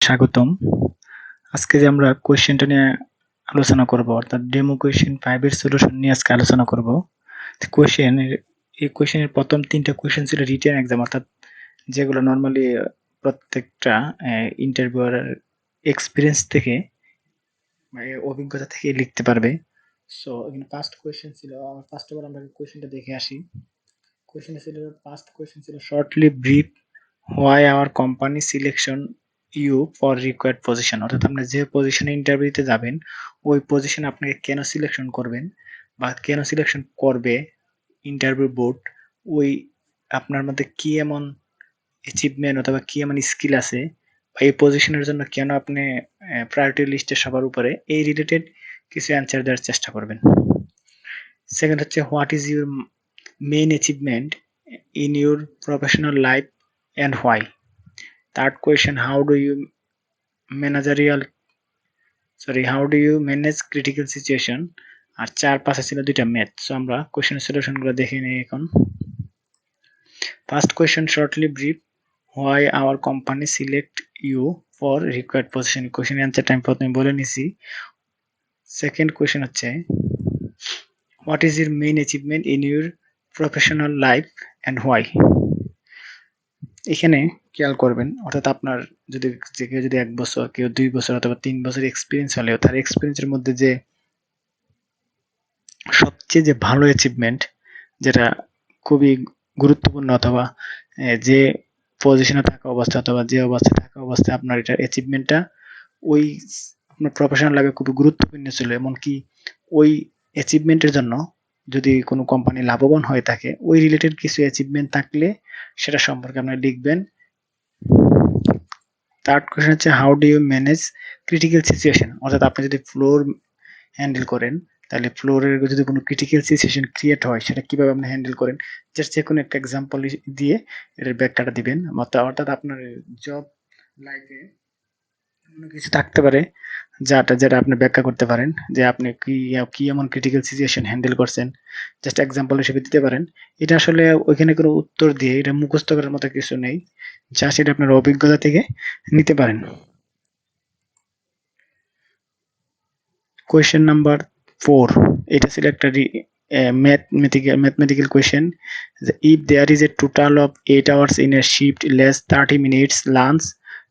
স্বাগতম। আজকে যে আমরা কোয়েশ্চেনটা নিয়ে আলোচনা করব অর্থাৎ ডেমো কোয়েশ্চেন 5 এর সলিউশন নিয়ে আজকে আলোচনা করব। এই কোয়েশ্চেনের প্রথম 3টা কোয়েশ্চেন ছিল রিটেন এক্সাম অর্থাৎ যেগুলো নরমালি প্রত্যেকটা ইন্টারভিউয়ার এক্সপেরিয়েন্স থেকে অভিজ্ঞতা থেকে লিখতে পারবে। সো এখানে ফার্স্ট কোয়েশ্চেন ছিল, ফার্স্ট অফ অল আমরা কোয়েশ্চেনটা দেখে আসি। কোয়েশ্চেনটা ছিল, ফার্স্ট কোয়েশ্চেন ছিল shortly brief why our company selection you for required position, অর্থাৎ আপনি যে পজিশনে ইন্টারভিউতে যাবেন ওই পজিশনে আপনাকে কেন সিলেকশন করবেন বা কেন সিলেকশন করবে ইন্টারভিউ বোর্ড, ওই আপনার মধ্যে কি এমন অ্যাচিভমেন্ট অথবা কি এমন স্কিল আছে বা এই পজিশনের জন্য কেন আপনি প্রায়োরিটি লিস্টে সবার উপরে, এই রিলেটেড কিছু অ্যান্সার দেওয়ার চেষ্টা করবেন। সেকেন্ড হচ্ছে what is your main achievement in your professional life and why. Third question, how do you manage critical situation? আর 4-5 ছিল 2টা ম্যাথ। সো আমরা কোশ্চেনের সলিউশনগুলো দেখে নিই এখন। First question, shortly brief why our company select you for required position. কোশ্চেনের অ্যান্সারটা আমি প্রথমে বলে নিছি। সেকেন্ড কোয়েশ্চেন হচ্ছে what is your main achievement in your professional life and why. এখানে খেয়াল করবেন অর্থাৎ আপনার যদি কেউ যদি 1 বছর, কেউ 2 বছর অথবা 3 বছর এক্সপিরিয়েন্স হলেও তার এক্সপিরিয়েন্সের মধ্যে যে সবচেয়ে যে ভালো অ্যাচিভমেন্ট, যেটা খুবই গুরুত্বপূর্ণ অথবা যে পজিশনে থাকা অবস্থা অথবা যে অবস্থায় থাকা অবস্থায় আপনার এটা অ্যাচিভমেন্টটা ওই আপনার প্রফেশনাল লাইফে খুবই গুরুত্বপূর্ণ ছিল, এমনকি ওই অ্যাচিভমেন্টের জন্য যদি কোনো কোম্পানি লাভবান হয়ে থাকে ওই রিলেটেড কিছু অ্যাচিভমেন্ট থাকলে সেটা সম্পর্কে আপনারা লিখবেন। থার্ড কোয়েশ্চেন হচ্ছে how do you manage critical situation, অর্থাৎ আপনি যদি ফ্লোর হ্যান্ডেল করেন তাহলে ফ্লোরের যদি কোনো ক্রিটিক্যাল সিচুয়েশন ক্রিয়েট হয় সেটা কিভাবে আপনি হ্যান্ডেল করেন, জাস্ট যে কোনো একটা এক্সাম্পল দিয়ে এটার ব্যাখ্যাটা দিবেন। অর্থাৎ আপনার জব লাইফে এমন কিছু থাকতে পারে যেটা আপনি ব্যাখ্যা করতে পারেন যে আপনি কি এমন ক্রিটিক্যাল সিচুয়েশন হ্যান্ডেল করছেন, জাস্ট এক্সাম্পল হিসেবে দিতে পারেন। এটা আসলে ওইখানে কোনো উত্তর দিয়ে এটা মুখস্থ করার মতো কিছু নেই, জাস্ট এটা আপনার অভিজ্ঞতা থেকে নিতে পারেন। কোয়েশ্চেন নাম্বার 4, এটা ছিল একটা mathematical question. If there is a total of 8 hours in a shift, less 30 minutes lunch,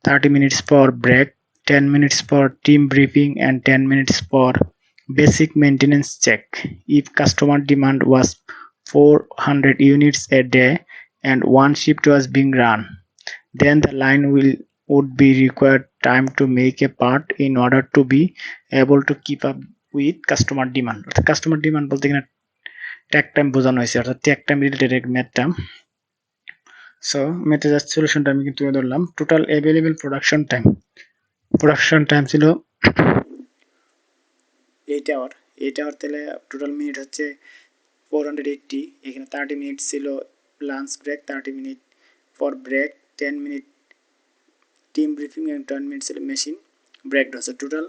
30 minutes for break, 10 minutes for team briefing and 10 minutes for basic maintenance check. If customer demand was 400 units a day and one shift was being run, then the line would be required time to make a part in order to be able to keep up with customer demand. অর্থাৎ customer demand বলতে কিনা tag time বোঝানো হয়েছে, অর্থাৎ tag time related ম্যাথটা। So ম্যাথের just সলিউশনটা আমি কিন্তু ধরলাম। টোটাল অ্যাভেলেবল প্রোডাকশন টাইম ছিল 8 আওয়ার। 8 আওয়ার তাহলে টোটাল মিনিট হচ্ছে 480। এখানে 30 মিনিট ছিল lunch break, 30 minute for break, 10 minute team briefing and 10 minute ছিল machine breakdown. So total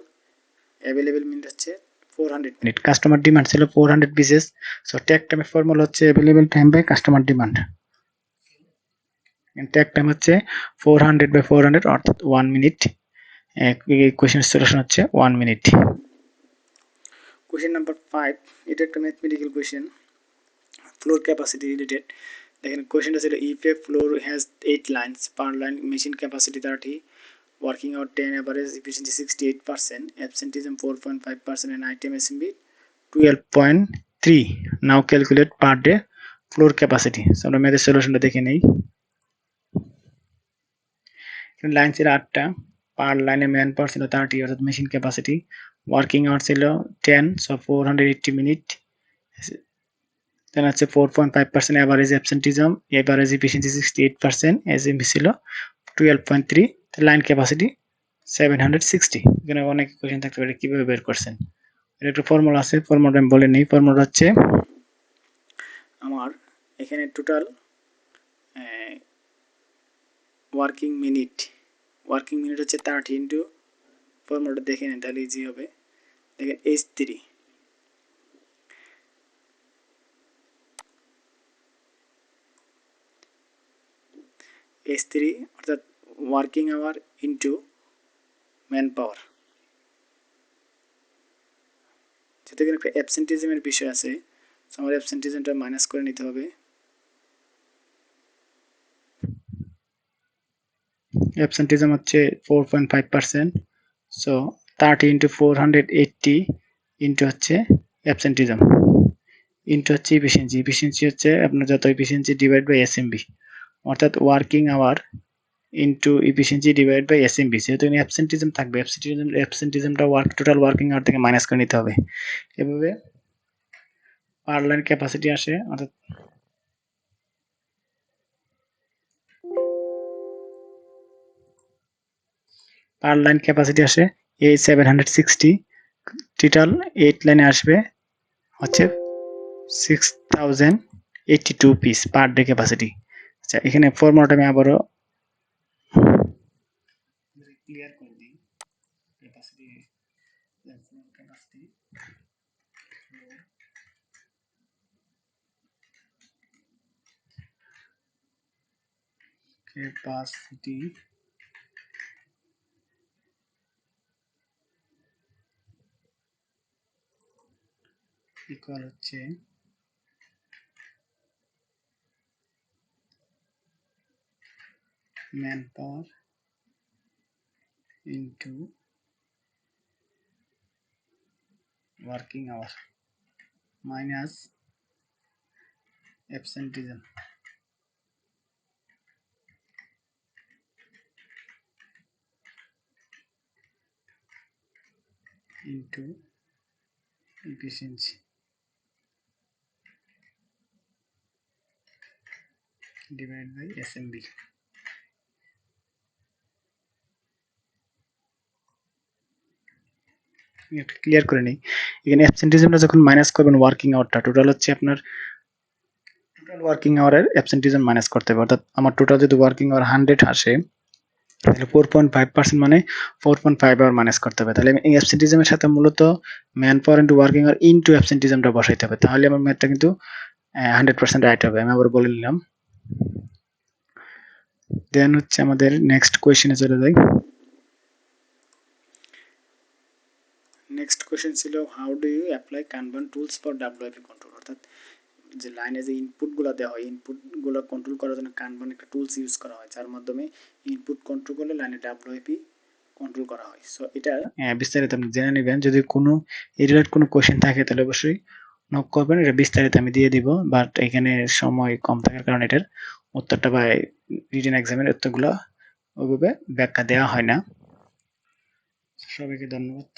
available minute হচ্ছে 400 মিনিট। কাস্টমার ডিমান্ড ছিল 400 পিসেস। সো ট্যাগ টাইমের formula হচ্ছে available time by customer demand. Takt time হচ্ছে 400 by 400 অর্থাৎ 1 minute. এই কোশ্চেনের solution হচ্ছে 1 মিনিট। কোশ্চেন নাম্বার 5, এটা একটা mathematical question, floor capacity related. দেখেন কোশ্চেনটা ছিল if A floor has 8 lines, per line machine capacity 30, working out 10, average efficiency 68%, absenteeism 4.5% and item SMB 12.3. Now calculate per day floor capacity. So আমরা ম্যাথের সলিউশনটা দেখে নেই। লাইন ছিল 8টা, পার লাইনে ম্যান পাওয়ার ছিল 30 অর্থাৎ মেশিন ক্যাপাসিটি, ওয়ার্কিং আওয়ার ছিল 10, সো 480 মিনিট, দেন হচ্ছে 4.5% এভারেজ অ্যাবসেন্টিজম, এভারেজ এফিসিয়েন্সি 68%, এসএমবি ছিল 12.3, লাইন ক্যাপাসিটি 760। এখানে অনেক কোশ্চেন থাকতে পারে কিভাবে বের করছেন, এর একটা ফর্মুলা আছে, ফর্মুলাটা আমি বলে নেই। ফর্মুলা হচ্ছে আমার এখানে টোটাল ওয়ার্কিং মিনিট হচ্ছে 30 ইন্টু, ফর্মুলাটা দেখে নেন তাহলে ইজি হবে। দেখেন H3 অর্থাৎ working hour into man power, যেহেতু এখানে একটা অ্যাবসেন্টিজমের বিষয় আছে, আমার অ্যাবসেন্টিজমটা মাইনাস করে নিতে হবে। অ্যাবসেন্টিজম হচ্ছে 4.5%, সো 30 ইন্টু 480 ইন্টু হচ্ছে অ্যাবসেন্টিজম ইন্টু হচ্ছে ইফিসিয়েন্সি। ইফিসিয়েন্সি হচ্ছে আপনার যত ইফিসিয়েন্সি ডিভাইড বাই এসএমবি, অর্থাৎ working hour into efficiency divide by SMB. যেহেতু এখানে অ্যাবসেন্টিজম থাকবে, অ্যাবসেন্টিজমটা টোটাল ওয়ার্কিং আওয়ার থেকে মাইনাস করে নিতে হবে। এভাবে পার লাইন ক্যাপাসিটি আসে, অর্থাৎ পার লাইন ক্যাপাসিটি আসে 760, টোটাল 8 লাইনে আসবে হচ্ছে 6082 পিস পার ডে ক্যাপাসিটি। আচ্ছা, এখানে ফর্মুলাটা আমি আবারও ক্লিয়ার করে দিই। ক্যাপাসিটি ক্যাপাসিটি ইকুয়াল হচ্ছে man power into working hour minus absenteeism into efficiency divided by SMB। এটা ক্লিয়ার করে নেই। এখানে অ্যাবসেন্টিজমটা যখন মাইনাস করবেন ওয়ার্কিং আওয়ারটা, টোটাল হচ্ছে আপনার টোটাল ওয়ার্কিং আওয়ারের অ্যাবসেন্টিজম মাইনাস করতে হবে, অর্থাৎ আমার টোটাল যদি ওয়ার্কিং আওয়ার 100 আসে, তাহলে 4.5% মানে 4.5 আওয়ার মাইনাস করতে হবে। তাহলে আমি এই অ্যাবসেন্টিজমের সাথে মূলত man power into working hour into অ্যাবসেন্টিজমটা বসাইতে হবে, তাহলে আমার ম্যাথটা কিন্তু 100% রাইট হবে। আমি আবার বলে নিলাম। দেন হচ্ছে আমাদের নেক্সট কোয়েশ্চেনে চলে যাই। নেক্সট কোয়েশ্চেন ছিল how do you apply kanban tools for WIP control, অর্থাৎ যে লাইনে যে ইনপুটগুলো দেওয়া হয়, ইনপুটগুলো কন্ট্রোল করার জন্য কানবান একটা টুলস ইউজ করা হয়, যার মাধ্যমে ইনপুট কন্ট্রোল করলে লাইনে ডাব্লিউআইপি কন্ট্রোল করা হয়। সো এটা বিস্তারিত আপনি জেনে নেবেন। যদি কোনো রিলেটেড কোনো কোয়েশ্চেন থাকে তাহলে অবশ্যই নক করবেন, এটা বিস্তারিত আমি দিয়ে দিব। বাট এখানে সময় কম থাকার কারণে এটার উত্তরটা বা রিটেন এক্সামের উত্তরগুলো ওইভাবে ব্যাখ্যা দেওয়া হয় না। সবাইকে ধন্যবাদ।